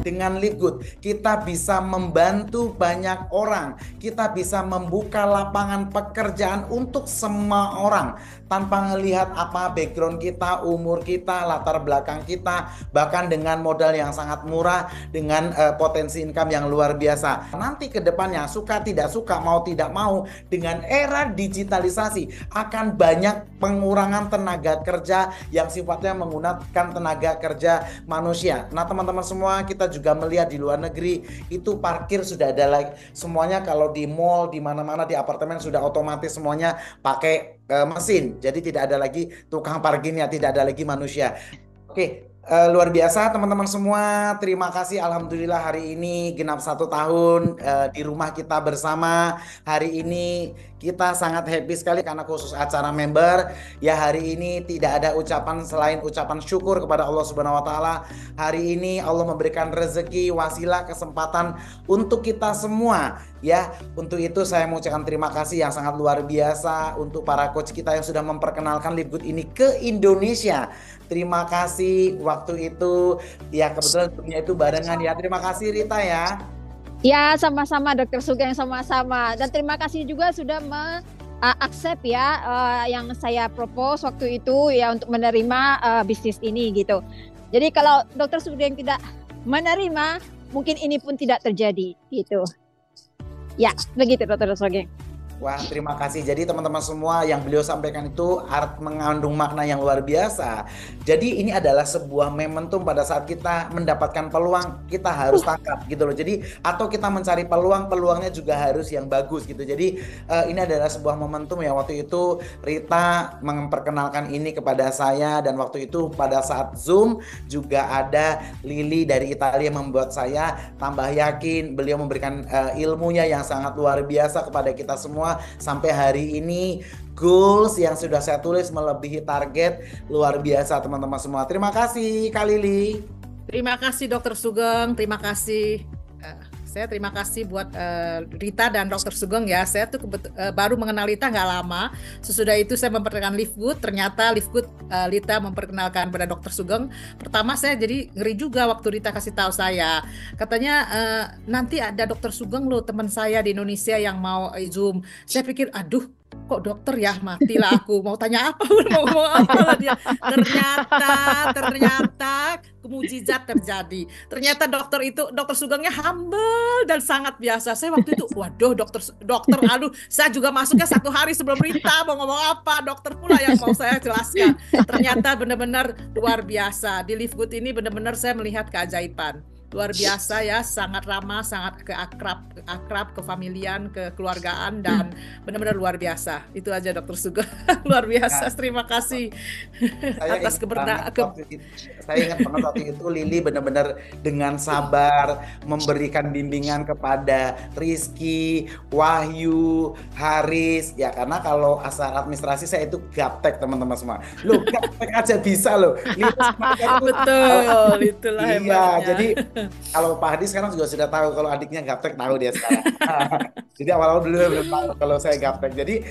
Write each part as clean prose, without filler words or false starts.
Dengan Live Good, kita bisa membantu banyak orang. Kita bisa membuka lapangan pekerjaan untuk semua orang tanpa melihat apa background kita, umur kita, latar belakang kita, bahkan dengan modal yang sangat murah, dengan potensi income yang luar biasa. Nanti ke depannya, suka tidak suka, mau tidak mau, dengan era digitalisasi akan banyak pengurangan tenaga kerja yang sifatnya menggunakan tenaga kerja manusia. Nah, teman-teman semua, kita juga melihat di luar negeri itu parkir sudah ada lagi. Semuanya kalau di mall, di mana-mana, di apartemen sudah otomatis semuanya pakai mesin. Jadi tidak ada lagi tukang parkirnya, tidak ada lagi manusia. Oke, luar biasa teman-teman semua. Terima kasih. Alhamdulillah hari ini genap 1 tahun di rumah kita bersama. Hari ini kita sangat happy sekali karena khusus acara member. Ya, hari ini tidak ada ucapan selain ucapan syukur kepada Allah Subhanahu Wa Taala. Hari ini Allah memberikan rezeki, wasilah, kesempatan untuk kita semua. Ya, untuk itu saya mengucapkan terima kasih yang sangat luar biasa untuk para coach kita yang sudah memperkenalkan Live Good ini ke Indonesia. Terima kasih waktu itu. Ya, kebetulan dunia itu barengan ya. Terima kasih Rita ya. Ya, sama-sama Dokter Sugeng, sama-sama. Dan terima kasih juga sudah accept ya yang saya propose waktu itu ya untuk menerima bisnis ini gitu. Jadi kalau Dokter Sugeng tidak menerima, mungkin ini pun tidak terjadi gitu. Ya, begitu Dokter Sugeng. Wah, terima kasih. Jadi teman-teman semua yang beliau sampaikan itu mengandung makna yang luar biasa. Jadi ini adalah sebuah momentum pada saat kita mendapatkan peluang, kita harus tangkap gitu loh. Jadi atau kita mencari peluang, peluangnya juga harus yang bagus gitu. Jadi ini adalah sebuah momentum ya. Waktu itu Rita memperkenalkan ini kepada saya, dan waktu itu pada saat Zoom juga ada Lily dari Italia yang membuat saya tambah yakin. Beliau memberikan ilmunya yang sangat luar biasa kepada kita semua. Sampai hari ini goals yang sudah saya tulis melebihi target. Luar biasa teman-teman semua. Terima kasih Kak Lili. Terima kasih Dokter Sugeng, terima kasih. Saya terima kasih buat Rita dan Dokter Sugeng ya. Saya tuh baru mengenal Rita nggak lama. Sesudah itu saya memperkenalkan Live Good. Ternyata Live Good Rita memperkenalkan pada Dokter Sugeng. Pertama saya jadi ngeri juga waktu Rita kasih tahu saya. Katanya nanti ada Dokter Sugeng loh, teman saya di Indonesia yang mau Zoom. Saya pikir aduh, kok dokter ya, matilah aku mau tanya apa, mau ngomong apa lah dia. Ternyata mujizat terjadi. Ternyata dokter Sugengnya humble dan sangat biasa. Saya waktu itu waduh dokter aduh, saya juga masuknya 1 hari sebelum Rita mau ngomong apa, dokter pula yang mau saya jelaskan. Ternyata benar-benar luar biasa. Di Live Good ini benar-benar saya melihat keajaiban. Luar biasa ya, sangat ramah, sangat akrab, kefamilian, kekeluargaan, dan benar-benar luar biasa. Itu aja Dokter Sugeng. Luar biasa, terima kasih atas saya ingat banget waktu itu Lili benar-benar dengan sabar memberikan bimbingan kepada Rizky, Wahyu, Haris ya, karena kalau asal administrasi saya itu gaptek teman-teman semua. Loh, gaptek aja bisa loh. Betul, itulah hebatnya. Iya, jadi kalau Pak Hadi sekarang juga sudah tahu, kalau adiknya gaptek tahu dia sekarang. Jadi awal-awal belum tahu kalau saya gaptek. Jadi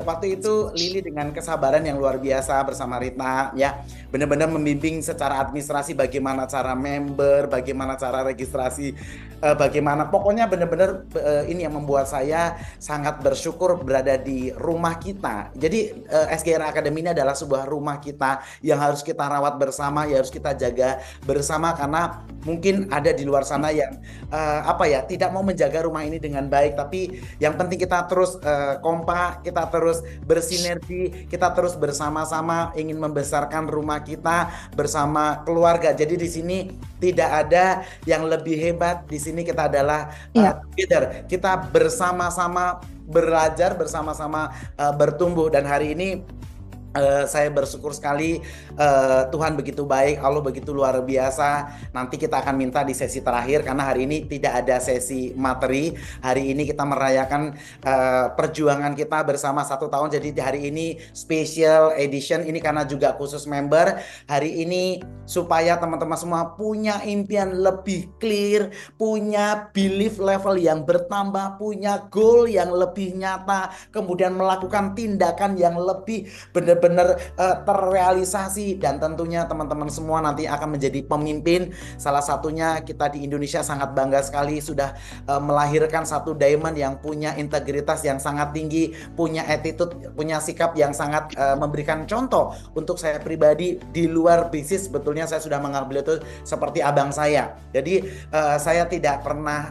waktu itu Lili dengan kesabaran yang luar biasa bersama Rita ya, benar-benar membimbing secara administrasi bagaimana cara member, bagaimana cara registrasi, bagaimana pokoknya benar-benar ini yang membuat saya sangat bersyukur berada di rumah kita. Jadi SGR Academy ini adalah sebuah rumah kita yang harus kita rawat bersama, yang harus kita jaga bersama, karena mungkin ada di luar sana yang tidak mau menjaga rumah ini dengan baik. Tapi yang penting kita terus kompak, kita terus bersinergi, kita terus bersama-sama ingin membesarkan rumah kita bersama keluarga. Jadi di sini tidak ada yang lebih hebat. Di sini kita adalah together. Kita bersama-sama belajar, bersama-sama bertumbuh. Dan hari ini saya bersyukur sekali, Tuhan begitu baik, Allah begitu luar biasa. Nanti kita akan minta di sesi terakhir, karena hari ini tidak ada sesi materi. Hari ini kita merayakan perjuangan kita bersama 1 tahun. Jadi hari ini special edition ini karena juga khusus member. Hari ini supaya teman-teman semua punya impian lebih clear, punya belief level yang bertambah, punya goal yang lebih nyata, kemudian melakukan tindakan yang lebih benar-benar benar-benar terrealisasi, dan tentunya teman-teman semua nanti akan menjadi pemimpin. Salah satunya kita di Indonesia sangat bangga sekali sudah melahirkan satu diamond yang punya integritas yang sangat tinggi, punya attitude, punya sikap yang sangat memberikan contoh untuk saya pribadi. Di luar bisnis sebetulnya saya sudah mengambil itu seperti abang saya. Jadi saya tidak pernah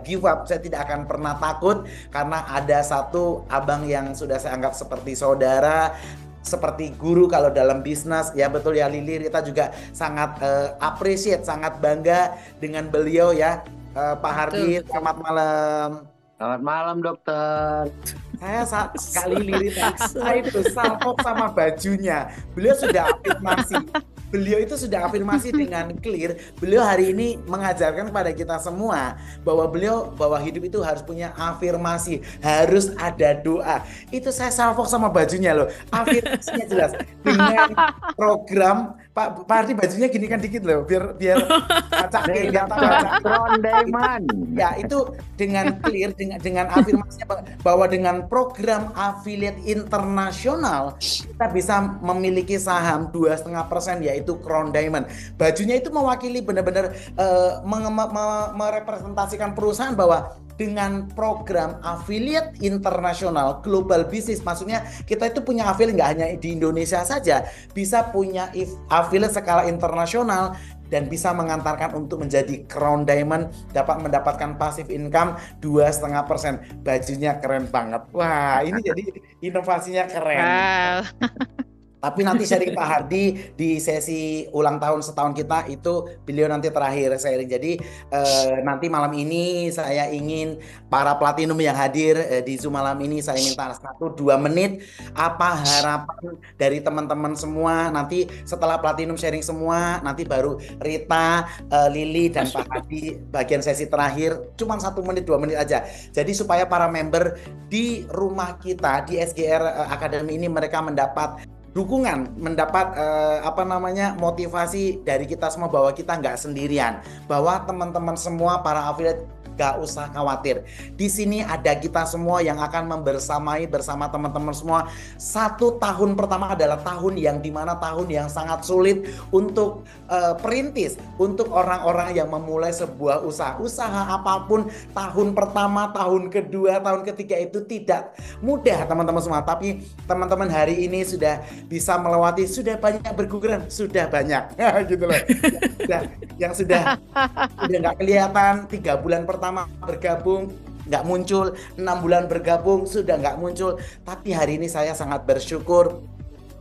give up, saya tidak akan pernah takut karena ada satu abang yang sudah saya anggap seperti saudara, seperti guru kalau dalam bisnis. Ya betul ya Lili, kita juga sangat appreciate, sangat bangga dengan beliau ya. Pak Hardi, selamat malam. Selamat malam dokter. Saya sekali Lili saya itu salpok sama bajunya. Beliau sudah afirmasi. Beliau itu sudah afirmasi dengan clear. Beliau hari ini mengajarkan kepada kita semua bahwa hidup itu harus punya afirmasi, harus ada doa. Itu saya salfok sama bajunya loh. Afirmasinya jelas. Dengan program Pak Hardi bajunya gini kan dikit loh, biar acak enggak tahu acak. Ya itu dengan clear, dengan afirmasinya bahwa dengan program affiliate internasional kita bisa memiliki saham 2,5% yaitu Crown Diamond. Bajunya itu mewakili benar-benar merepresentasikan perusahaan bahwa dengan program affiliate internasional global business, maksudnya kita itu punya affiliate nggak hanya di Indonesia saja, bisa punya affiliate skala internasional dan bisa mengantarkan untuk menjadi Crown Diamond, dapat mendapatkan passive income 2,5%. Bajunya keren banget. Wah, ini jadi inovasinya keren. Wow. Tapi nanti sharing Pak Hardi di sesi ulang tahun setahun kita itu beliau nanti terakhir sharing. Jadi nanti malam ini saya ingin para platinum yang hadir di Zoom malam ini, saya minta 1-2 menit apa harapan dari teman-teman semua. Nanti setelah platinum sharing semua, nanti baru Rita, Lili dan Pak Hardi bagian sesi terakhir. Cuma 1 menit 2 menit aja. Jadi supaya para member di rumah kita di SGR Academy ini mereka mendapat dukungan, mendapat motivasi dari kita semua bahwa kita nggak sendirian, bahwa teman-teman semua para affiliate gak usah khawatir. Di sini ada kita semua yang akan membersamai bersama teman-teman semua. 1 tahun pertama adalah tahun yang dimana tahun yang sangat sulit untuk perintis, untuk orang-orang yang memulai sebuah usaha apapun. Tahun pertama, tahun kedua, tahun ketiga itu tidak mudah teman-teman semua. Tapi teman-teman hari ini sudah bisa melewati, sudah banyak berguguran, sudah banyak gitu loh. Yang sudah nggak kelihatan 3 bulan pertama bergabung nggak muncul, 6 bulan bergabung sudah nggak muncul. Tapi hari ini saya sangat bersyukur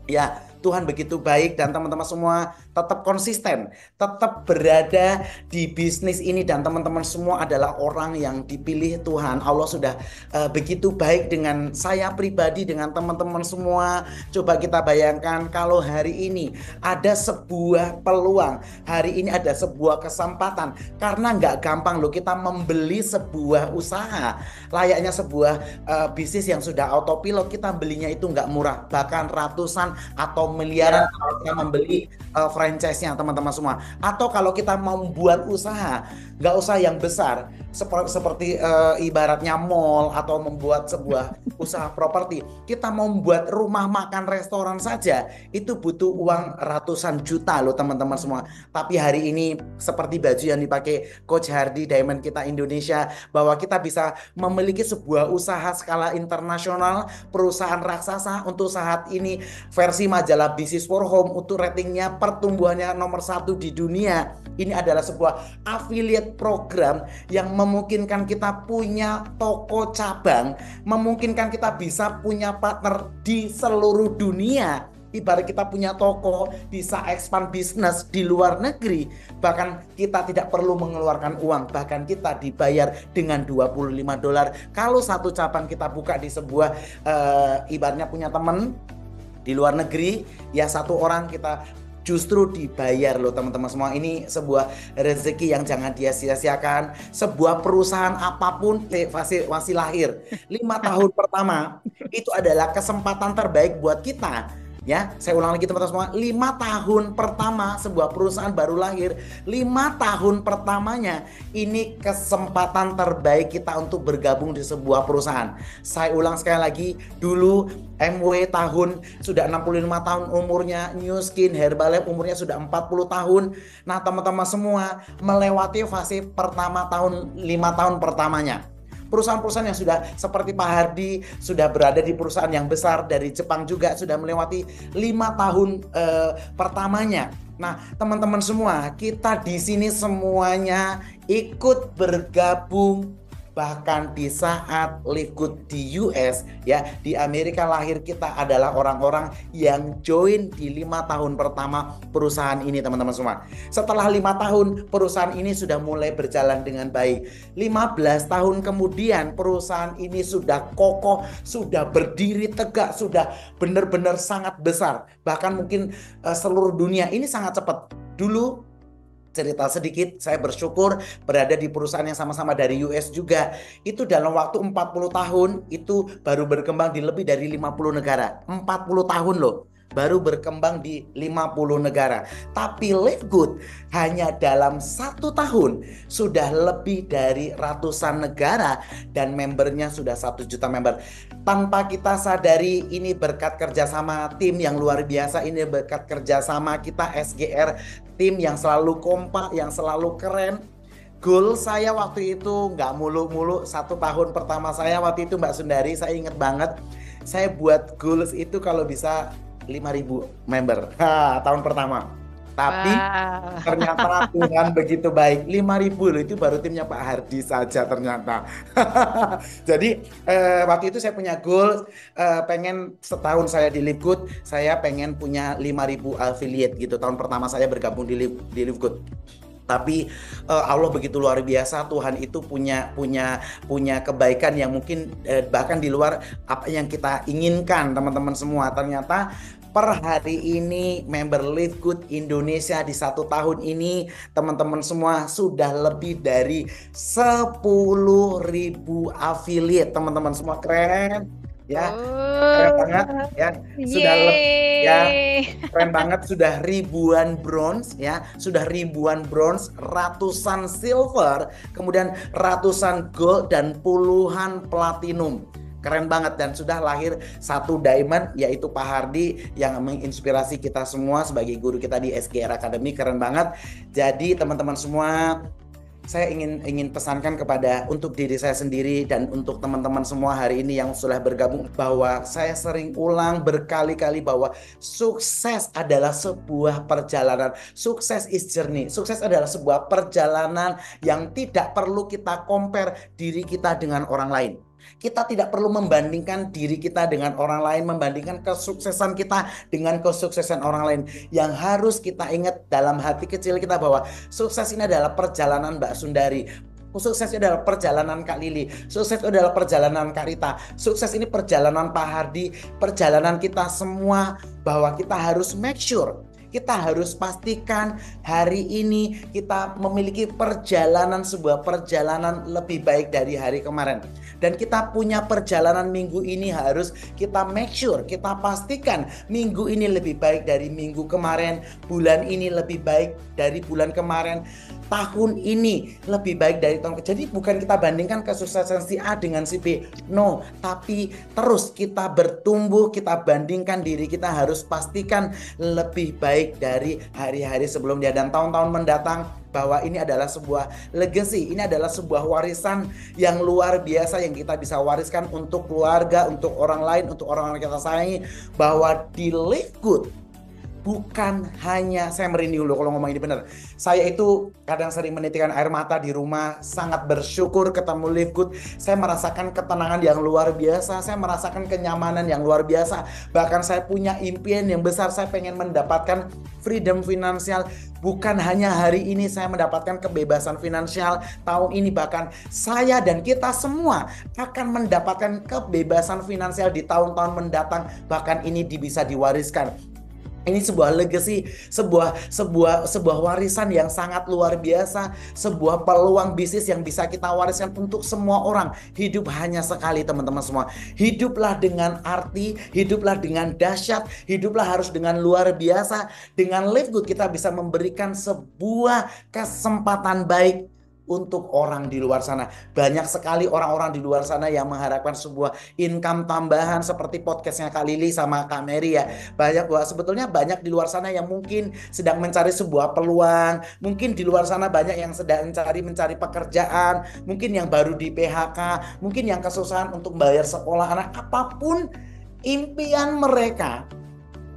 ya, Tuhan begitu baik dan teman-teman semua tetap konsisten, tetap berada di bisnis ini, dan teman-teman semua adalah orang yang dipilih Tuhan. Allah sudah begitu baik dengan saya pribadi, dengan teman-teman semua. Coba kita bayangkan kalau hari ini ada sebuah peluang, hari ini ada sebuah kesempatan, karena nggak gampang loh kita membeli sebuah usaha. Layaknya sebuah bisnis yang sudah autopilot, kita belinya itu nggak murah, bahkan ratusan atau miliaran kalau kita membeli franchise-nya teman-teman semua. Atau kalau kita mau membuat usaha, nggak usah yang besar seperti ibaratnya mall atau membuat sebuah usaha properti. Kita mau membuat rumah makan restoran saja itu butuh uang ratusan juta loh teman-teman semua. Tapi hari ini seperti baju yang dipakai Coach Hardi Diamond kita Indonesia, bahwa kita bisa memiliki sebuah usaha skala internasional, perusahaan raksasa untuk saat ini versi majalah Business for Home, untuk ratingnya pertumbuhannya nomor 1 di dunia. Ini adalah sebuah affiliate program yang memungkinkan kita punya toko cabang, memungkinkan kita bisa punya partner di seluruh dunia. Ibarat kita punya toko, bisa expand bisnis di luar negeri, bahkan kita tidak perlu mengeluarkan uang, bahkan kita dibayar dengan $25. Kalau satu cabang kita buka di sebuah ibaratnya punya teman di luar negeri, ya 1 orang kita justru dibayar loh teman-teman semua. Ini sebuah rezeki yang jangan dia sia-siakan. Sebuah perusahaan apapun masih lahir 5 tahun pertama itu adalah kesempatan terbaik buat kita. Ya, saya ulang lagi teman-teman semua, 5 tahun pertama sebuah perusahaan baru lahir, 5 tahun pertamanya ini kesempatan terbaik kita untuk bergabung di sebuah perusahaan. Saya ulang sekali lagi, dulu MW tahun sudah 65 tahun umurnya, New Skin Herbalife umurnya sudah 40 tahun. Nah, teman-teman semua melewati fase pertama tahun 5 tahun pertamanya. Perusahaan-perusahaan yang sudah seperti Pak Hardy sudah berada di perusahaan yang besar dari Jepang juga sudah melewati 5 tahun pertamanya. Nah, teman-teman semua, kita di sini semuanya ikut bergabung. Bahkan di saat Live Good di US, ya, di Amerika lahir kita adalah orang-orang yang join di 5 tahun pertama perusahaan ini, teman-teman semua. Setelah 5 tahun, perusahaan ini sudah mulai berjalan dengan baik. 15 tahun kemudian, perusahaan ini sudah kokoh, sudah berdiri tegak, sudah benar-benar sangat besar. Bahkan mungkin seluruh dunia ini sangat cepat. Dulu, cerita sedikit, saya bersyukur berada di perusahaan yang sama-sama dari US juga. Itu dalam waktu 40 tahun, itu baru berkembang di lebih dari 50 negara. 40 tahun loh, baru berkembang di 50 negara. Tapi Live Good hanya dalam 1 tahun sudah lebih dari ratusan negara dan membernya sudah 1 juta member. Tanpa kita sadari, ini berkat kerjasama tim yang luar biasa, ini berkat kerjasama kita SGR, tim yang selalu kompak, yang selalu keren. Goal saya waktu itu nggak muluk-muluk. 1 tahun pertama saya waktu itu Mbak Sundari, saya inget banget, saya buat goals itu kalau bisa 5.000 member tahun pertama. Tapi ternyata Tuhan begitu baik, 5.000 loh, itu baru timnya Pak Hardy saja ternyata. Jadi waktu itu saya punya goal, pengen setahun saya di Live Good, saya pengen punya 5.000 affiliate gitu. Tahun pertama saya bergabung di Live Good. Tapi Allah begitu luar biasa, Tuhan itu punya kebaikan yang mungkin bahkan di luar apa yang kita inginkan, teman-teman semua. Ternyata per hari ini member Live Good Indonesia di 1 tahun ini, teman-teman semua, sudah lebih dari 10.000 affiliate, teman-teman semua. Keren ya, keren banget ya, sudah ya, keren banget, sudah ribuan bronze ya, sudah ribuan bronze, ratusan silver, kemudian ratusan gold dan puluhan platinum. Keren banget, dan sudah lahir 1 diamond, yaitu Pak Hardy yang menginspirasi kita semua sebagai guru kita di SGR Academy. Keren banget. Jadi teman-teman semua, saya ingin pesankan untuk diri saya sendiri dan untuk teman-teman semua hari ini yang sudah bergabung, bahwa saya sering ulang berkali-kali bahwa sukses adalah sebuah perjalanan. Sukses is journey. Sukses adalah sebuah perjalanan yang tidak perlu kita compare diri kita dengan orang lain. Kita tidak perlu membandingkan diri kita dengan orang lain, membandingkan kesuksesan kita dengan kesuksesan orang lain. Yang harus kita ingat dalam hati kecil kita bahwa sukses ini adalah perjalanan Mbak Sundari. Sukses ini adalah perjalanan Kak Lili. Sukses itu adalah perjalanan Kak Rita. Sukses ini perjalanan Pak Hardy, perjalanan kita semua, bahwa kita harus make sure, kita harus pastikan hari ini kita memiliki sebuah perjalanan lebih baik dari hari kemarin. Dan kita punya perjalanan minggu ini harus kita make sure, kita pastikan minggu ini lebih baik dari minggu kemarin, bulan ini lebih baik dari bulan kemarin, tahun ini lebih baik dari tahun. Jadi bukan kita bandingkan kesuksesan si A dengan si B, no, tapi terus kita bertumbuh, kita bandingkan diri kita, harus pastikan lebih baik dari hari-hari sebelumnya dan tahun-tahun mendatang, bahwa ini adalah sebuah legacy, ini adalah sebuah warisan yang luar biasa yang kita bisa wariskan untuk keluarga, untuk orang lain, untuk orang-orang yang kita sayangi, bahwa di Live Good bukan hanya, saya merinding dulu kalau ngomong ini benar. Saya itu kadang sering menitikan air mata di rumah, sangat bersyukur ketemu Live Good. Saya merasakan ketenangan yang luar biasa, saya merasakan kenyamanan yang luar biasa. Bahkan saya punya impian yang besar, saya pengen mendapatkan freedom finansial. Bukan hanya hari ini saya mendapatkan kebebasan finansial, tahun ini bahkan saya dan kita semua akan mendapatkan kebebasan finansial di tahun-tahun mendatang. Bahkan ini bisa diwariskan. Ini sebuah legacy, sebuah warisan yang sangat luar biasa, sebuah peluang bisnis yang bisa kita wariskan untuk semua orang. Hidup hanya sekali, teman-teman semua. Hiduplah dengan arti, hiduplah dengan dahsyat, hiduplah harus dengan luar biasa. Dengan Live Good kita bisa memberikan sebuah kesempatan baik untuk orang di luar sana. Banyak sekali orang-orang di luar sana yang mengharapkan sebuah income tambahan seperti podcastnya Kak Lili sama Kak Mary ya. Sebetulnya banyak di luar sana yang mungkin sedang mencari sebuah peluang. Mungkin di luar sana banyak yang sedang mencari pekerjaan. Mungkin yang baru di PHK. Mungkin yang kesusahan untuk bayar sekolah anak. Apapun impian mereka,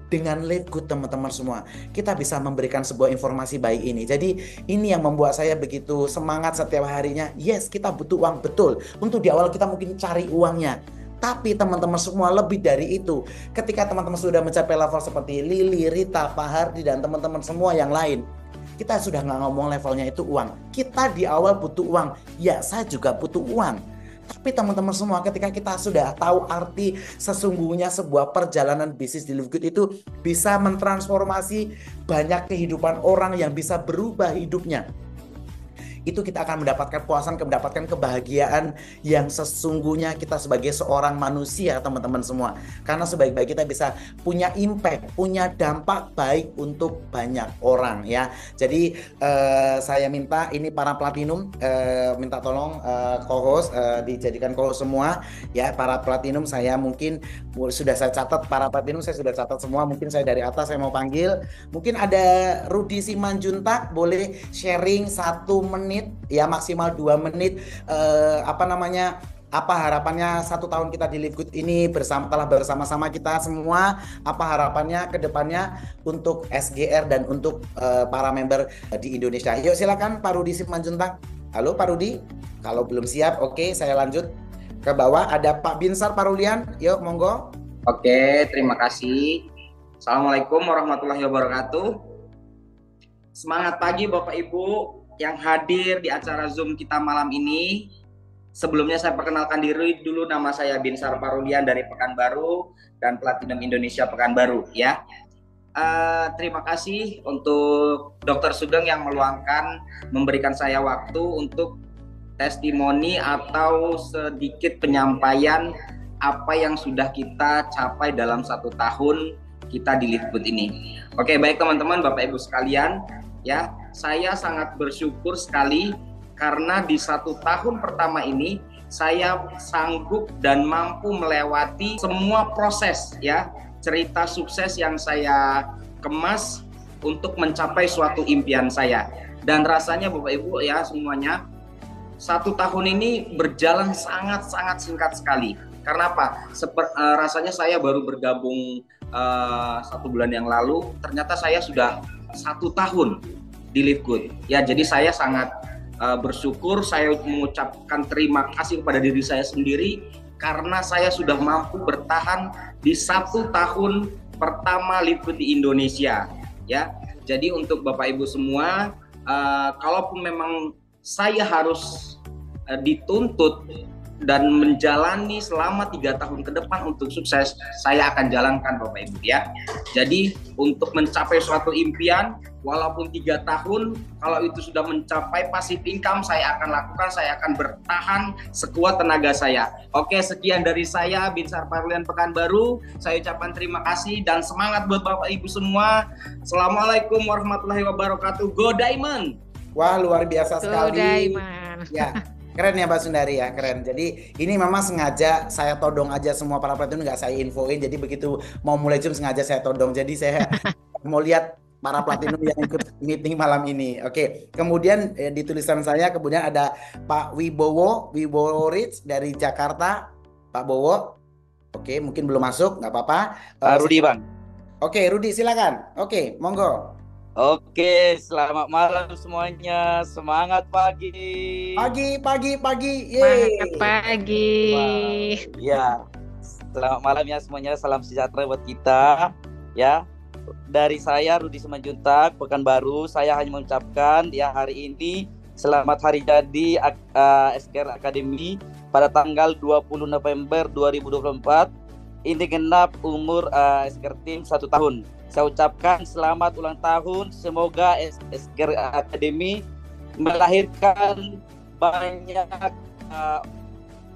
dengan Live Good teman-teman semua, kita bisa memberikan sebuah informasi baik ini. Jadi ini yang membuat saya begitu semangat setiap harinya. Yes, kita butuh uang, betul. Untuk di awal kita mungkin cari uangnya. Tapi teman-teman semua, lebih dari itu, ketika teman-teman sudah mencapai level seperti Lili, Rita, Pak Hardi, dan teman-teman semua yang lain, kita sudah nggak ngomong levelnya itu uang. Kita di awal butuh uang. Ya, saya juga butuh uang. Tapi teman-teman semua, ketika kita sudah tahu arti sesungguhnya sebuah perjalanan bisnis di Live Good itu bisa mentransformasi banyak kehidupan orang yang bisa berubah hidupnya. Itu kita akan mendapatkan puasan, mendapatkan kebahagiaan yang sesungguhnya kita sebagai seorang manusia, teman-teman semua. Karena sebaik-baik kita bisa punya impact, punya dampak baik untuk banyak orang ya. Jadi saya minta ini para platinum minta tolong co-host dijadikan co-host semua ya. Para platinum saya mungkin sudah saya catat, para platinum saya sudah catat semua. Mungkin saya dari atas saya mau panggil. Mungkin ada Rudi Simanjuntak, boleh sharing 1 menit ya, maksimal 2 menit, apa harapannya 1 tahun kita di Live Good ini telah bersama-sama kita semua, apa harapannya ke depannya untuk SGR dan untuk para member di Indonesia. Yuk silakan Pak Rudi Simanjuntak. Halo Pak Rudi, kalau belum siap oke, saya lanjut ke bawah. Ada Pak Binsar Parulian, yuk monggo. Oke, terima kasih. Assalamualaikum warahmatullahi wabarakatuh. Semangat pagi Bapak Ibu yang hadir di acara Zoom kita malam ini. Sebelumnya saya perkenalkan diri dulu, nama saya Binsar Parulian dari Pekanbaru dan Platinum Indonesia Pekanbaru ya. Terima kasih untuk Dr. Sugeng yang meluangkan memberikan saya waktu untuk testimoni atau sedikit penyampaian apa yang sudah kita capai dalam 1 tahun kita di Live Good ini. Oke, baik teman-teman, Bapak Ibu sekalian ya, saya sangat bersyukur sekali karena di 1 tahun pertama ini saya sanggup dan mampu melewati semua proses ya, cerita sukses yang saya kemas untuk mencapai suatu impian saya. Dan rasanya Bapak Ibu ya semuanya, 1 tahun ini berjalan sangat-sangat singkat sekali. Karena apa? Rasanya saya baru bergabung 1 bulan yang lalu, ternyata saya sudah 1 tahun di Live Good ya. Jadi saya sangat bersyukur, saya mengucapkan terima kasih kepada diri saya sendiri karena saya sudah mampu bertahan di 1 tahun pertama Live Good di Indonesia ya. Jadi untuk Bapak Ibu semua, kalaupun memang saya harus dituntut dan menjalani selama 3 tahun ke depan untuk sukses, saya akan jalankan Bapak Ibu ya. Jadi untuk mencapai suatu impian, walaupun 3 tahun, kalau itu sudah mencapai passive income, saya akan lakukan, saya akan bertahan sekuat tenaga saya. Oke, sekian dari saya, Binsar Parulian Pekanbaru. Saya ucapkan terima kasih dan semangat buat Bapak Ibu semua. Assalamualaikum warahmatullahi wabarakatuh. Go Diamond! Wah, luar biasa sekali. Go Diamond! Ya. Keren ya Mbak Sundari ya, keren. Jadi ini memang sengaja saya todong aja semua para platinum, nggak saya infoin. Jadi begitu mau mulai Zoom sengaja saya todong. Jadi saya mau lihat para platinum yang ikut meeting malam ini. Oke, kemudian di tulisan saya kemudian ada Pak Wibowo Rich dari Jakarta. Pak Bowo, oke mungkin belum masuk, nggak apa-apa. Rudi Bang. Oke, Rudi silakan. Oke, monggo. Oke, selamat malam semuanya. Semangat pagi. Pagi. Semangat pagi. Ya, selamat malam ya semuanya. Salam sejahtera buat kita. Ya, dari saya Rudi Simanjuntak, Pekanbaru. Saya hanya mengucapkan ya hari ini selamat hari jadi SGR Academy pada tanggal 20 November 2024. Ini genap umur SGR Team 1 tahun. saya ucapkan selamat ulang tahun. Semoga SGR Academy melahirkan banyak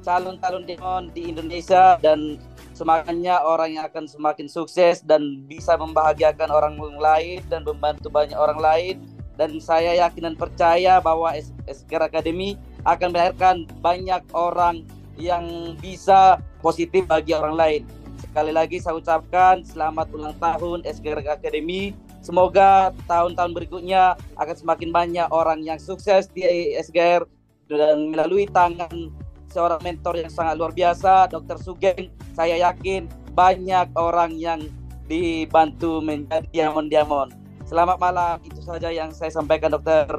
calon-calon demon di Indonesia, dan semangatnya orang yang akan semakin sukses dan bisa membahagiakan orang lain dan membantu banyak orang lain. Dan saya yakin dan percaya bahwa SGR Academy akan melahirkan banyak orang yang bisa positif bagi orang lain. Sekali lagi saya ucapkan selamat ulang tahun SGR Academy. Semoga tahun-tahun berikutnya akan semakin banyak orang yang sukses di SGR, dan melalui tangan seorang mentor yang sangat luar biasa, Dr. Sugeng, saya yakin banyak orang yang dibantu menjadi diamond-diamond. Selamat malam, itu saja yang saya sampaikan, dokter.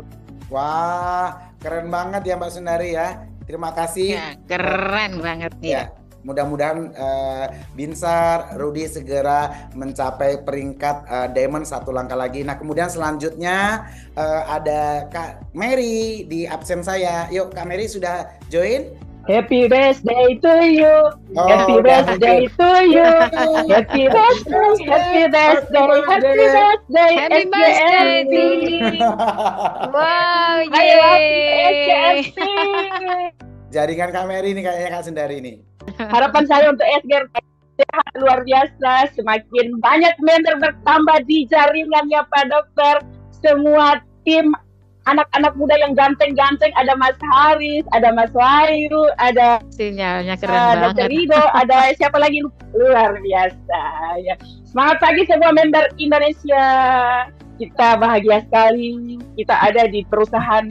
Wah, keren banget ya Mbak Sundari ya. Terima kasih. Ya, keren banget Ya, mudah-mudahan Binsar, Rudy segera mencapai peringkat Diamond satu langkah lagi. Nah, kemudian selanjutnya ada Kak Mary di absen saya. Yuk, Kak Mary sudah join? Happy birthday to you. Oh, Happy birthday to you. Happy birthday, happy birthday, happy birthday, Happy birthday. SGRT. Wow, I love you, yeay. SGRT. Jaringan Kak Mary ini kayaknya Kak Sundari ini. Harapan saya untuk SGRT sehat luar biasa, semakin banyak member bertambah di jaringannya Pak Dokter. Semua tim anak-anak muda yang ganteng-ganteng, ada Mas Haris, ada Mas Wahyu, ada Sinyalnya keren Dr. banget. Rido, ada siapa lagi, luar biasa ya. Semangat pagi semua member Indonesia. Kita bahagia sekali kita ada di perusahaan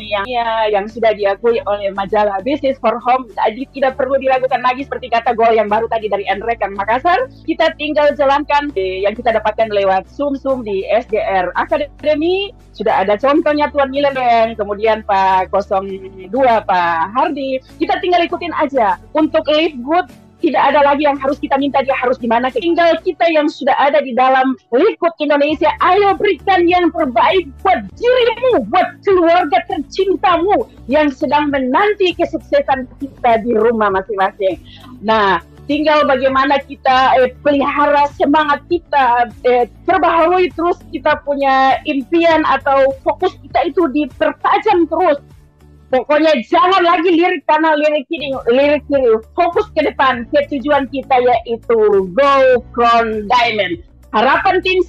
yang sudah diakui oleh majalah Business for Home. Jadi tidak perlu diragukan lagi seperti kata goal yang baru tadi dari Enrekan Makassar. Kita tinggal jalankan yang kita dapatkan lewat Zoom di SGR Academy. Sudah ada contohnya Tuan Milen, kemudian Pak 02, Pak Hardi. Kita tinggal ikutin aja. Untuk live good, tidak ada lagi yang harus kita minta dia harus gimana. Tinggal kita yang sudah ada di dalam Likud Indonesia, ayo berikan yang terbaik buat dirimu, buat keluarga tercintamu yang sedang menanti kesuksesan kita di rumah masing-masing. Nah, tinggal bagaimana kita pelihara semangat kita, perbaharui terus kita punya impian atau fokus kita itu dipertajam terus. Pokoknya jangan lagi lirik kanan, lirik kiri. Fokus ke depan, ke tujuan kita yaitu Go Crown Diamond. Harapan tim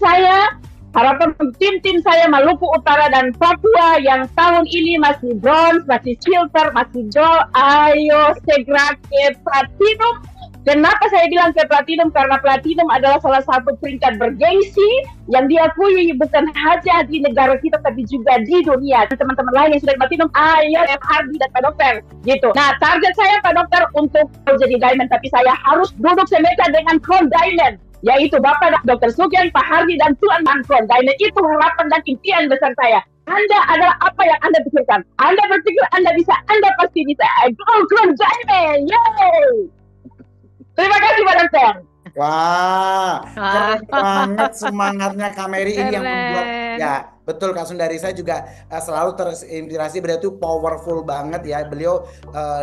saya Maluku Utara dan Papua yang tahun ini masih bronze, masih silver, masih gold. Ayo segera ke platinum. Kenapa saya bilang ke platinum? Karena platinum adalah salah satu peringkat bergengsi yang diakui bukan hanya di negara kita tapi juga di dunia. Teman-teman lain yang sudah di platinum, ayo Hardi dan Pak Dokter gitu. Nah, target saya Pak Dokter untuk jadi diamond, tapi saya harus duduk semeja dengan Crown Diamond, yaitu Bapak Dr. Sugeng, Pak Hardi dan Tuan Man Crown Diamond. Itu harapan dan impian besar saya. Anda adalah apa yang Anda pikirkan. Anda berpikir Anda bisa, Anda pasti bisa. Go Crown Diamond, yay! Terima kasih Pak Dokter. Wah, keren banget semangatnya Kak Mary ini yang Keren. membuat, ya betul Kak Sundari, saya juga selalu terinspirasi. Beliau itu powerful banget ya. Beliau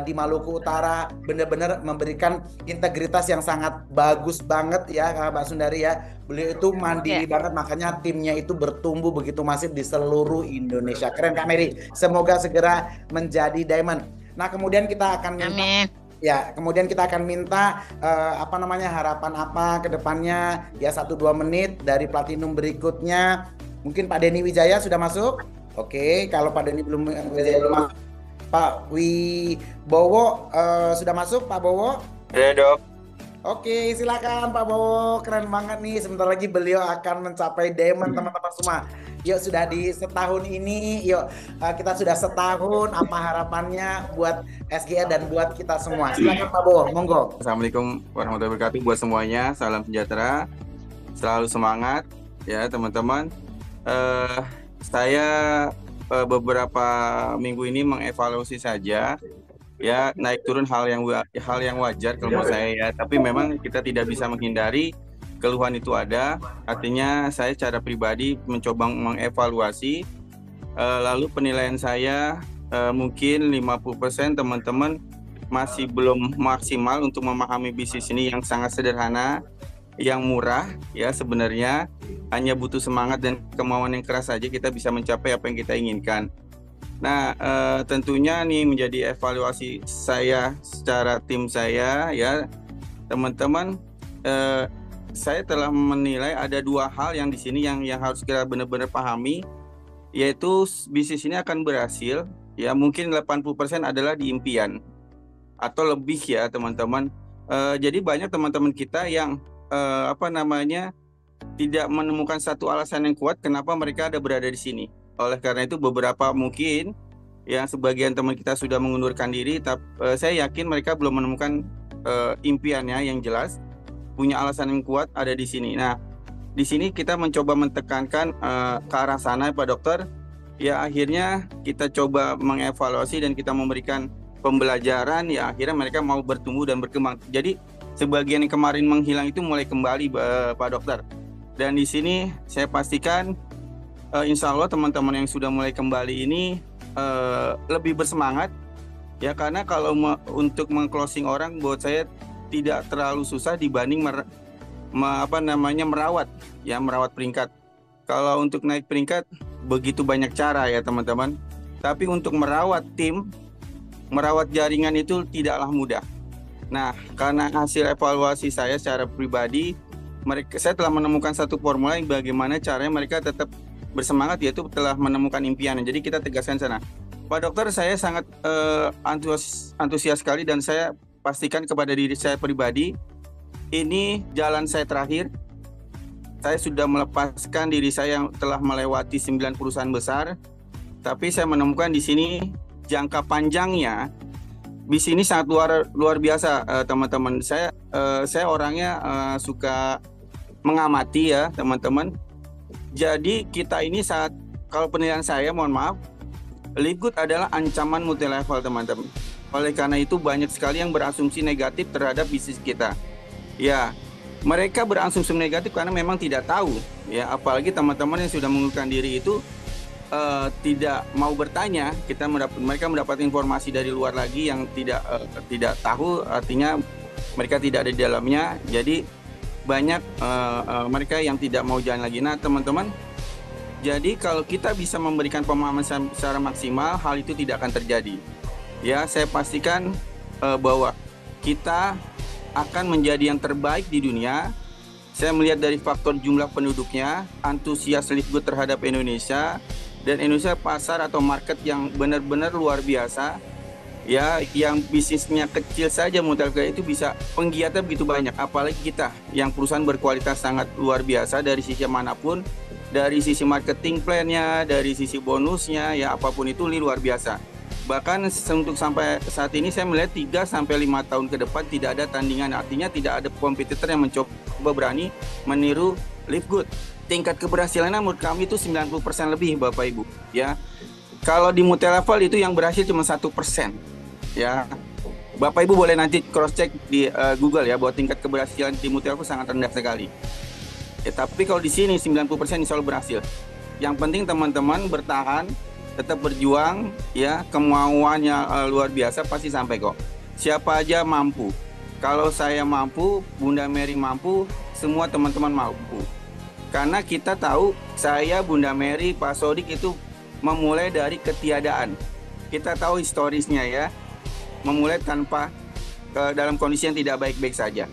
di Maluku Utara benar-benar memberikan integritas yang sangat bagus banget ya Mbak Sundari ya. Beliau itu mandiri banget, makanya timnya itu bertumbuh begitu masif di seluruh Indonesia. Keren Kak Mary, semoga segera menjadi diamond. Nah, kemudian kita akan Amin. kemudian kita akan minta harapan apa ke depannya ya, 1-2 menit dari platinum berikutnya. Mungkin Pak Denny Wijaya sudah masuk? Oke, kalau Pak Denny belum masuk, Pak Wibowo sudah masuk, Pak Bowo? Ya dok. Oke, silakan Pak Bowo, keren banget nih. Sebentar lagi beliau akan mencapai diamond teman-teman semua. Yuk, sudah di setahun ini, yuk kita sudah setahun, apa harapannya buat SGR dan buat kita semua. Silakan Pak Bowo, monggo. Assalamualaikum warahmatullahi wabarakatuh buat semuanya. Salam sejahtera, selalu semangat ya teman-teman. Saya beberapa minggu ini mengevaluasi saja. Ya, naik turun hal yang wajar kalau menurut saya ya. Tapi memang kita tidak bisa menghindari keluhan itu ada. Artinya saya secara pribadi mencoba mengevaluasi. Lalu penilaian saya mungkin 50% teman-teman masih belum maksimal untuk memahami bisnis ini yang sangat sederhana. yang murah ya, sebenarnya hanya butuh semangat dan kemauan yang keras saja kita bisa mencapai apa yang kita inginkan. Nah, tentunya nih menjadi evaluasi saya secara tim saya ya, teman-teman. Saya telah menilai ada 2 hal yang di sini yang harus kita benar-benar pahami, yaitu bisnis ini akan berhasil ya mungkin 80% adalah di impian atau lebih ya teman-teman. Jadi banyak teman-teman kita yang tidak menemukan satu alasan yang kuat kenapa mereka ada berada di sini. Oleh karena itu beberapa mungkin yang sebagian teman kita sudah mengundurkan diri, tapi saya yakin mereka belum menemukan impiannya yang jelas, punya alasan yang kuat ada di sini. Nah, di sini kita mencoba mentekankan ke arah sana Pak Dokter. Ya akhirnya kita coba mengevaluasi dan kita memberikan pembelajaran, ya akhirnya mereka mau bertumbuh dan berkembang. Jadi sebagian yang kemarin menghilang itu mulai kembali Pak Dokter. Dan di sini saya pastikan insya Allah teman-teman yang sudah mulai kembali ini lebih bersemangat ya, karena kalau untuk meng-closing orang buat saya tidak terlalu susah dibanding merawat peringkat. Kalau untuk naik peringkat begitu banyak cara ya teman-teman, tapi untuk merawat tim, merawat jaringan itu tidaklah mudah. Nah, karena hasil evaluasi saya secara pribadi, saya telah menemukan satu formula yang bagaimana caranya mereka tetap bersemangat, yaitu telah menemukan impian. Jadi kita tegaskan sana. Pak Dokter, saya sangat antusias sekali dan saya pastikan kepada diri saya pribadi, ini jalan saya terakhir. Saya sudah melepaskan diri saya yang telah melewati 9 perusahaan besar, tapi saya menemukan di sini jangka panjangnya bis ini sangat luar biasa teman-teman. Saya orangnya suka mengamati ya teman-teman. Jadi kita ini kalau penilaian saya, mohon maaf, Livegood adalah ancaman multi level teman-teman. Oleh karena itu banyak sekali yang berasumsi negatif terhadap bisnis kita. Ya, mereka berasumsi negatif karena memang tidak tahu. Ya, apalagi teman-teman yang sudah mengundurkan diri itu tidak mau bertanya. Mereka mendapat informasi dari luar lagi yang tidak tahu, artinya mereka tidak ada di dalamnya. Jadi banyak mereka yang tidak mau jalan lagi. Nah, teman-teman, jadi kalau kita bisa memberikan pemahaman secara maksimal, hal itu tidak akan terjadi. Ya, saya pastikan bahwa kita akan menjadi yang terbaik di dunia. Saya melihat dari faktor jumlah penduduknya, antusias Livegood terhadap Indonesia, dan Indonesia pasar atau market yang benar-benar luar biasa. Ya, yang bisnisnya kecil saja multi-level itu bisa penggiatnya begitu banyak. Apalagi kita yang perusahaan berkualitas sangat luar biasa dari sisi manapun, dari sisi marketing plan-nya, dari sisi bonusnya, ya apapun itu luar biasa. Bahkan untuk sampai saat ini saya melihat 3-5 tahun ke depan tidak ada tandingan, artinya tidak ada kompetitor yang mencoba berani meniru Livegood. Tingkat keberhasilannya menurut kami itu 90% lebih Bapak Ibu ya. Kalau di multi level itu yang berhasil cuma 1% ya. Bapak Ibu boleh nanti cross check di Google ya, bahwa tingkat keberhasilan di multi level sangat rendah sekali ya, tapi kalau di sini 90% insya Allah berhasil. Yang penting teman-teman bertahan, tetap berjuang ya, kemauannya luar biasa, pasti sampai kok. Siapa aja mampu. Kalau saya mampu, Bunda Mary mampu, semua teman-teman mampu. Karena kita tahu, saya, Bunda Mary, Pak Sodik itu memulai dari ketiadaan. Kita tahu historisnya ya, memulai dalam kondisi yang tidak baik-baik saja.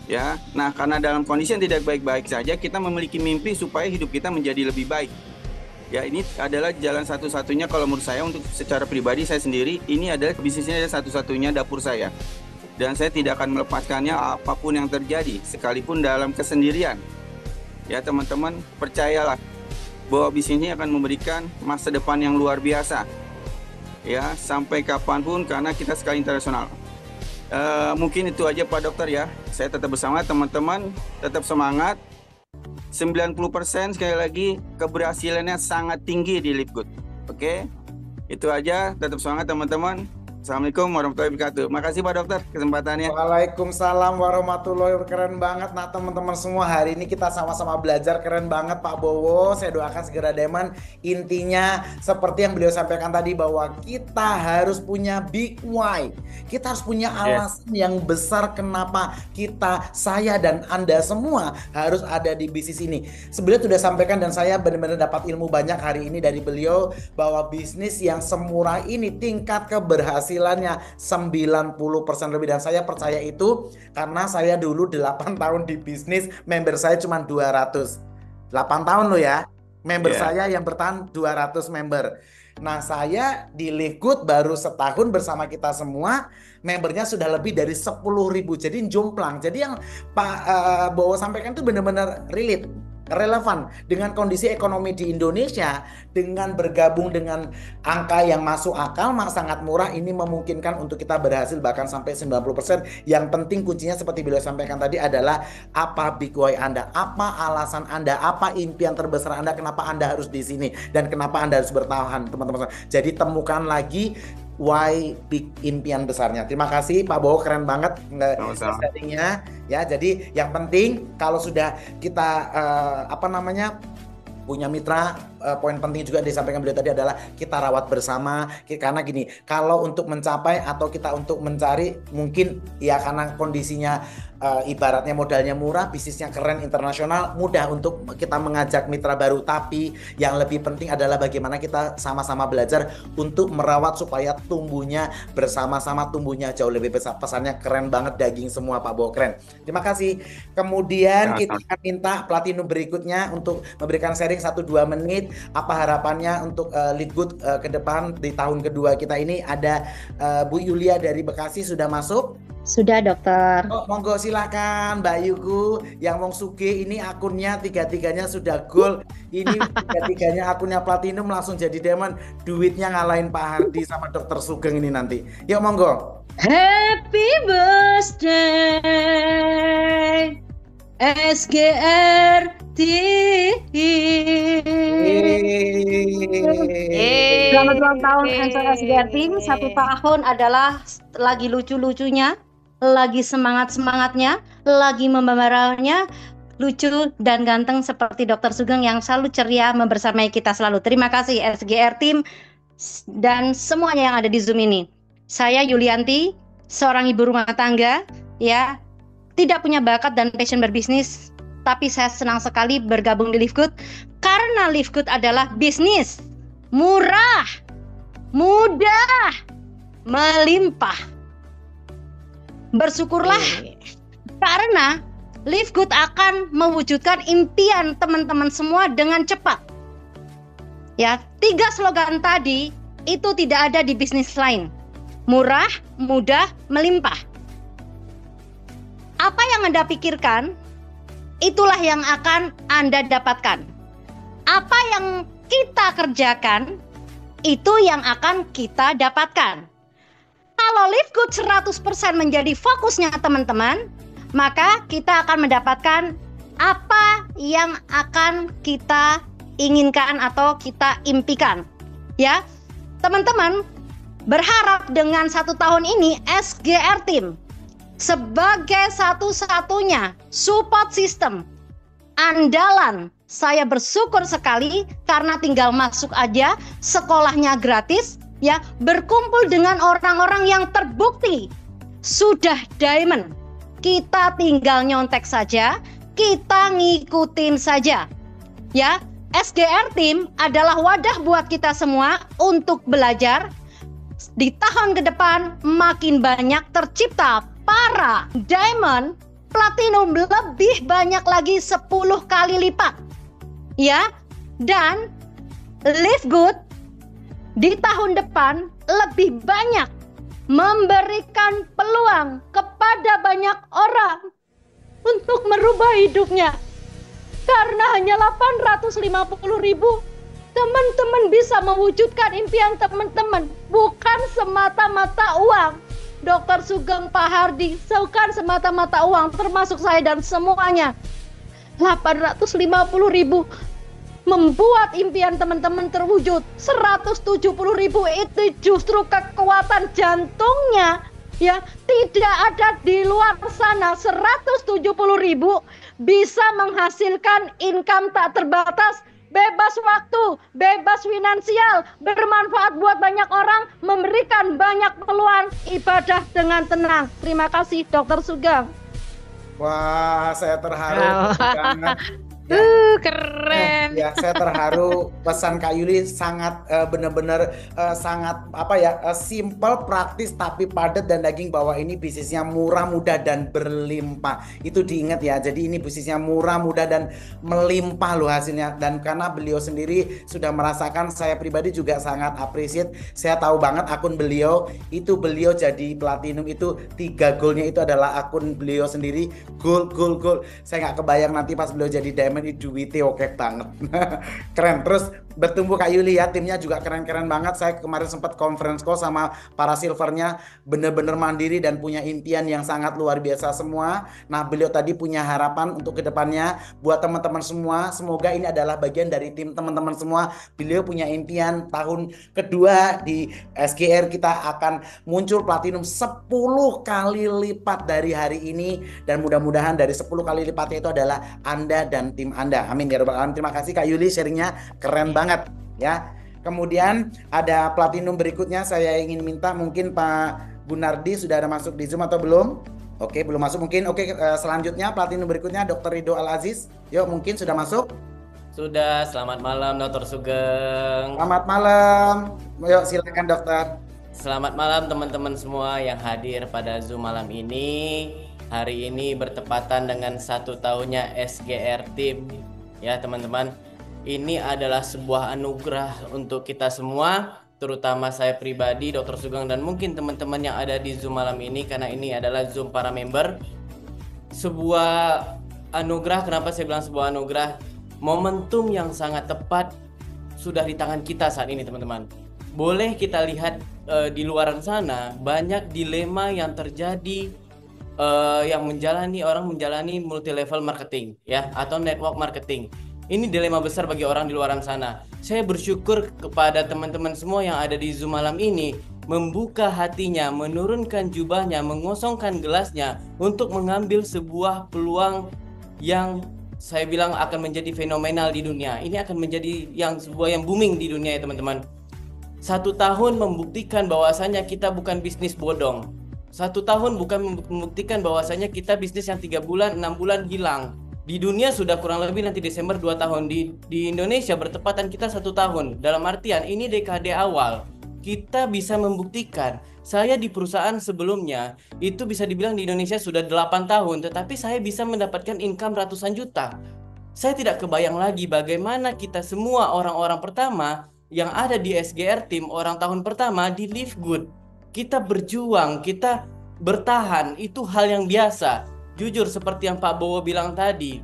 Ya, nah karena dalam kondisi yang tidak baik-baik saja, kita memiliki mimpi supaya hidup kita menjadi lebih baik. Ya, ini adalah jalan satu-satunya kalau menurut saya, untuk secara pribadi saya sendiri, ini adalah bisnisnya adalah satu-satunya dapur saya. Dan saya tidak akan melepaskannya apapun yang terjadi, sekalipun dalam kesendirian. Ya teman-teman, percayalah bahwa bisnis ini akan memberikan masa depan yang luar biasa. Ya, sampai kapanpun, karena kita skala internasional. Mungkin itu aja Pak Dokter ya. Saya tetap bersama teman-teman, tetap semangat. 90% sekali lagi keberhasilannya sangat tinggi di Livegood. Oke, itu aja, tetap semangat teman-teman. Assalamualaikum warahmatullahi wabarakatuh. Makasih Pak Dokter kesempatannya. Waalaikumsalam warahmatullahi wabarakatuh. Keren banget. Nah teman-teman semua, hari ini kita sama-sama belajar. Keren banget Pak Bowo. Saya doakan segera Diamond. Intinya seperti yang beliau sampaikan tadi, bahwa kita harus punya big why. Kita harus punya alasan yang besar kenapa saya dan Anda semua harus ada di bisnis ini. Beliau sudah sampaikan dan saya benar-benar dapat ilmu banyak hari ini dari beliau, bahwa bisnis yang semurah ini tingkat keberhasilannya 90% lebih, dan saya percaya itu karena saya dulu 8 tahun di bisnis, member saya cuma 200. 8 tahun loh ya. Member saya yang bertahan 200 member. Nah, saya di Liquid baru setahun bersama kita semua, membernya sudah lebih dari 10.000. Jadi jomplang. Jadi yang Pak Bowo sampaikan itu benar-benar relate, relevan dengan kondisi ekonomi di Indonesia. Dengan bergabung dengan angka yang masuk akal, sangat murah, ini memungkinkan untuk kita berhasil bahkan sampai 90%. Yang penting kuncinya seperti beliau sampaikan tadi adalah apa big why Anda, apa alasan Anda, apa impian terbesar Anda, kenapa Anda harus di sini dan kenapa Anda harus bertahan, teman-teman. Jadi temukan lagi why big impian besarnya. Terima kasih Pak Bowo, keren banget sharingnya ya. Jadi yang penting kalau sudah kita punya mitra, poin penting juga disampaikan beliau tadi adalah kita rawat bersama. Karena gini, kalau untuk mencapai atau kita untuk mencari, mungkin ya karena kondisinya ibaratnya modalnya murah, bisnisnya keren, internasional, mudah untuk kita mengajak mitra baru. Tapi yang lebih penting adalah bagaimana kita sama-sama belajar untuk merawat supaya tumbuhnya bersama-sama, tumbuhnya jauh lebih besar. Pesannya keren banget, daging semua Pak Bowo, keren. Terima kasih. Kemudian kita akan minta platinum berikutnya untuk memberikan sharing 1-2 menit. Apa harapannya untuk Liquid ke depan di tahun kedua kita ini? Ada Bu Yulia dari Bekasi sudah masuk. Sudah dokter. Oh, monggo silakan Mbak Yuku. Yang Wong Suge ini akunnya 3-3-nya sudah gold. Ini 3-3-nya akunnya platinum, langsung jadi diamond. Duitnya ngalahin Pak Hardi sama Dokter Sugeng ini nanti. Yuk monggo. Happy birthday SGR TV. Selamat ulang tahun SGR Team. 1 tahun adalah lagi lucu-lucunya, lagi semangat-semangatnya, lagi membawakannya, lucu dan ganteng seperti Dokter Sugeng yang selalu ceria membersamai kita selalu. Terima kasih SGR Team dan semuanya yang ada di Zoom ini. Saya Yulianti, seorang ibu rumah tangga, ya, tidak punya bakat dan passion berbisnis, tapi saya senang sekali bergabung di Liquid karena Liquid adalah bisnis murah, mudah, melimpah. Bersyukurlah karena Liquid akan mewujudkan impian teman-teman semua dengan cepat. Ya, 3 slogan tadi itu tidak ada di bisnis lain. Murah, mudah, melimpah. Apa yang Anda pikirkan, itulah yang akan Anda dapatkan. Apa yang kita kerjakan, itu yang akan kita dapatkan. Kalau Liquid 100% menjadi fokusnya teman-teman, maka kita akan mendapatkan apa yang akan kita inginkan atau kita impikan. Ya, teman-teman, berharap dengan 1 tahun ini SGR Team sebagai satu-satunya support system andalan. Saya bersyukur sekali karena tinggal masuk aja, sekolahnya gratis, ya, berkumpul dengan orang-orang yang terbukti sudah diamond. Kita tinggal nyontek saja, kita ngikutin saja. Ya, SGR Team adalah wadah buat kita semua untuk belajar. Di tahun ke depan makin banyak tercipta para diamond, platinum lebih banyak lagi 10 kali lipat. Ya, dan Live Good di tahun depan lebih banyak memberikan peluang kepada banyak orang untuk merubah hidupnya. Karena hanya 850.000 teman-teman bisa mewujudkan impian teman-teman, bukan semata-mata uang. Dokter Sugeng, Pak Hardi, bukan semata-mata uang, termasuk saya dan semuanya. 850.000 membuat impian teman-teman terwujud. 170.000 itu justru kekuatan jantungnya, ya, tidak ada di luar sana. 170.000 bisa menghasilkan income tak terbatas, bebas waktu, bebas finansial, bermanfaat buat banyak orang, memberikan banyak peluang ibadah dengan tenang. Terima kasih Dr. Sugeng. Wah, saya terharu banget. Keren. Ya, saya terharu. Pesan Kak Yuli sangat benar-benar sangat simple, praktis tapi padat dan daging, bahwa ini bisnisnya murah, mudah dan berlimpah. Itu diingat ya. Jadi ini bisnisnya murah, mudah dan melimpah loh hasilnya. Dan karena beliau sendiri sudah merasakan, saya pribadi juga sangat appreciate. Saya tahu banget akun beliau itu, beliau jadi platinum itu 3 goalnya itu adalah akun beliau sendiri. Gold. Saya nggak kebayang nanti pas beliau jadi diamond duitnya oke banget. Keren. Terus bertumbuh Kak Yuli ya, timnya juga keren-keren banget. Saya kemarin sempat conference call sama para silvernya, bener-bener mandiri dan punya impian yang sangat luar biasa semua. Nah, beliau tadi punya harapan untuk kedepannya buat teman-teman semua. Semoga ini adalah bagian dari tim teman-teman semua. Beliau punya impian tahun kedua di SGR kita akan muncul platinum 10 kali lipat dari hari ini, dan mudah-mudahan dari 10 kali lipatnya itu adalah Anda dan tim Anda. Amin ya rabbal alamin. Terima kasih Kak Yuli, sharingnya keren banget ya. Kemudian ada platinum berikutnya, saya ingin minta mungkin Pak Gunardi sudah ada masuk di Zoom atau belum? Oke, belum masuk mungkin. Oke, selanjutnya platinum berikutnya Dr. Ridho Al-Aziz. Yuk, mungkin sudah masuk? Sudah. Selamat malam Dr. Sugeng. Selamat malam. Yuk, silakan dokter. Selamat malam teman-teman semua yang hadir pada Zoom malam ini. Hari ini bertepatan dengan 1 tahunnya SGR Team. Ya teman-teman, ini adalah sebuah anugerah untuk kita semua, terutama saya pribadi, Dr. Sugeng, dan mungkin teman-teman yang ada di Zoom malam ini, karena ini adalah Zoom para member. Sebuah anugerah. Kenapa saya bilang sebuah anugerah? Momentum yang sangat tepat sudah di tangan kita saat ini teman-teman. Boleh kita lihat di luar sana banyak dilema yang terjadi, yang orang menjalani multi level marketing ya, atau network marketing. Ini dilema besar bagi orang di luar sana. Saya bersyukur kepada teman-teman semua yang ada di Zoom malam ini, membuka hatinya, menurunkan jubahnya, mengosongkan gelasnya untuk mengambil sebuah peluang yang saya bilang akan menjadi fenomenal di dunia. Ini akan menjadi sebuah yang booming di dunia ya teman-teman. 1 tahun membuktikan bahwasanya kita bukan bisnis bodong. 1 tahun bukan membuktikan bahwasanya kita bisnis yang 3 bulan, 6 bulan hilang. Di dunia sudah kurang lebih nanti Desember 2 tahun. Di Indonesia bertepatan kita 1 tahun. Dalam artian ini dekade awal. Kita bisa membuktikan. Saya di perusahaan sebelumnya itu bisa dibilang di Indonesia sudah 8 tahun. Tetapi saya bisa mendapatkan income ratusan juta. Saya tidak kebayang lagi bagaimana kita semua orang-orang pertama yang ada di SGR Team, orang tahun pertama di Live Good. Kita berjuang, kita bertahan, itu hal yang biasa. Jujur seperti yang Pak Bowo bilang tadi,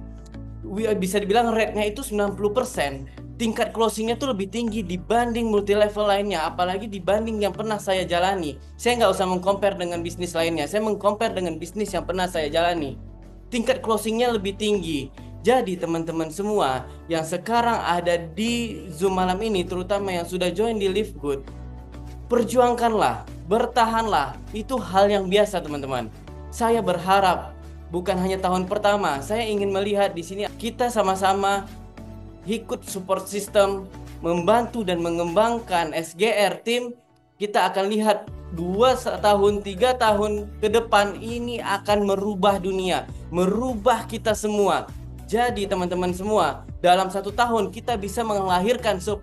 bisa dibilang rate-nya itu 90%. Tingkat closing-nya tuh lebih tinggi dibanding multi level lainnya, apalagi dibanding yang pernah saya jalani. Saya nggak usah meng-compare dengan bisnis lainnya, saya meng-compare dengan bisnis yang pernah saya jalani. Tingkat closing-nya lebih tinggi. Jadi teman-teman semua yang sekarang ada di Zoom malam ini, terutama yang sudah join di Live Good, perjuangkanlah, bertahanlah. Itu hal yang biasa teman-teman. Saya berharap bukan hanya tahun pertama, saya ingin melihat di sini kita sama-sama ikut support system, membantu dan mengembangkan SGR Team. Kita akan lihat 2 tahun, 3 tahun ke depan ini akan merubah dunia, merubah kita semua. Jadi teman-teman semua, dalam 1 tahun kita bisa melahirkan 10.000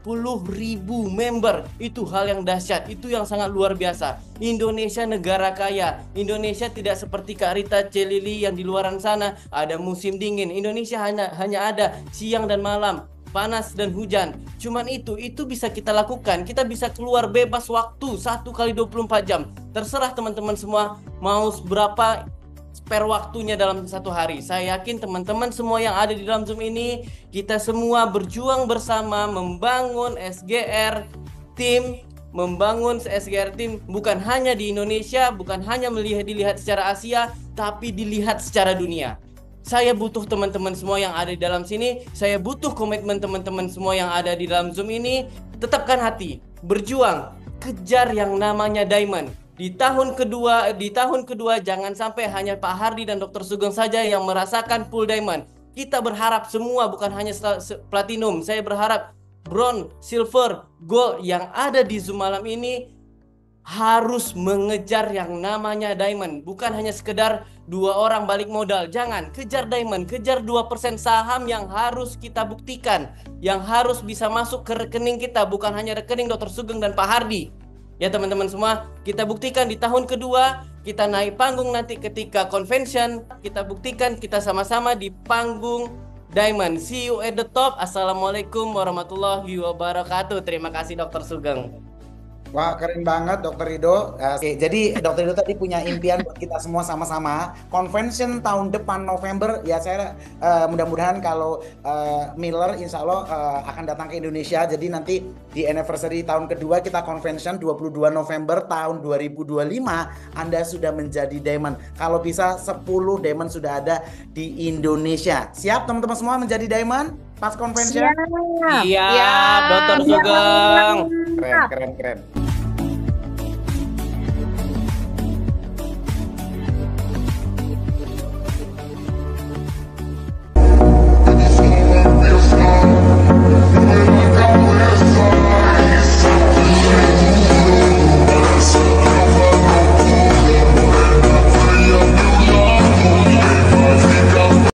member. Itu hal yang dahsyat, itu yang sangat luar biasa. Indonesia negara kaya. Indonesia tidak seperti Kak Rita Celili yang di luaran sana ada musim dingin. Indonesia hanya ada siang dan malam, panas dan hujan. Cuman itu bisa kita lakukan. Kita bisa keluar bebas waktu 1 kali 24 jam. Terserah teman-teman semua mau berapa spare waktunya dalam 1 hari. Saya yakin teman-teman semua yang ada di dalam Zoom ini, kita semua berjuang bersama membangun SGR Team, membangun SGR Team bukan hanya di Indonesia, bukan hanya dilihat secara Asia, tapi dilihat secara dunia. Saya butuh teman-teman semua yang ada di dalam sini. Saya butuh komitmen teman-teman semua yang ada di dalam Zoom ini. Tetapkan hati, berjuang, kejar yang namanya diamond. Di tahun kedua jangan sampai hanya Pak Hardy dan Dr. Sugeng saja yang merasakan full diamond. Kita berharap semua, bukan hanya platinum. Saya berharap bronze, silver, gold yang ada di Zoom malam ini harus mengejar yang namanya diamond. Bukan hanya sekedar 2 orang balik modal. Jangan, kejar diamond, kejar 2% saham yang harus kita buktikan, yang harus bisa masuk ke rekening kita, bukan hanya rekening Dr. Sugeng dan Pak Hardy. Ya teman-teman semua, kita buktikan di tahun kedua, kita naik panggung nanti ketika convention, kita buktikan kita sama-sama di panggung diamond. See you at the top. Assalamualaikum warahmatullahi wabarakatuh. Terima kasih Dr. Sugeng. Wah, keren banget Dr. Rido. Oke, jadi Dr. Rido tadi punya impian buat kita semua sama-sama. Convention tahun depan November, ya saya mudah-mudahan kalau Miller insya Allah akan datang ke Indonesia. Jadi nanti di anniversary tahun kedua kita convention 22 November tahun 2025, Anda sudah menjadi diamond. Kalau bisa 10 diamond sudah ada di Indonesia. Siap teman-teman semua menjadi diamond pas convention? Siap, Dr. Sugeng. Keren.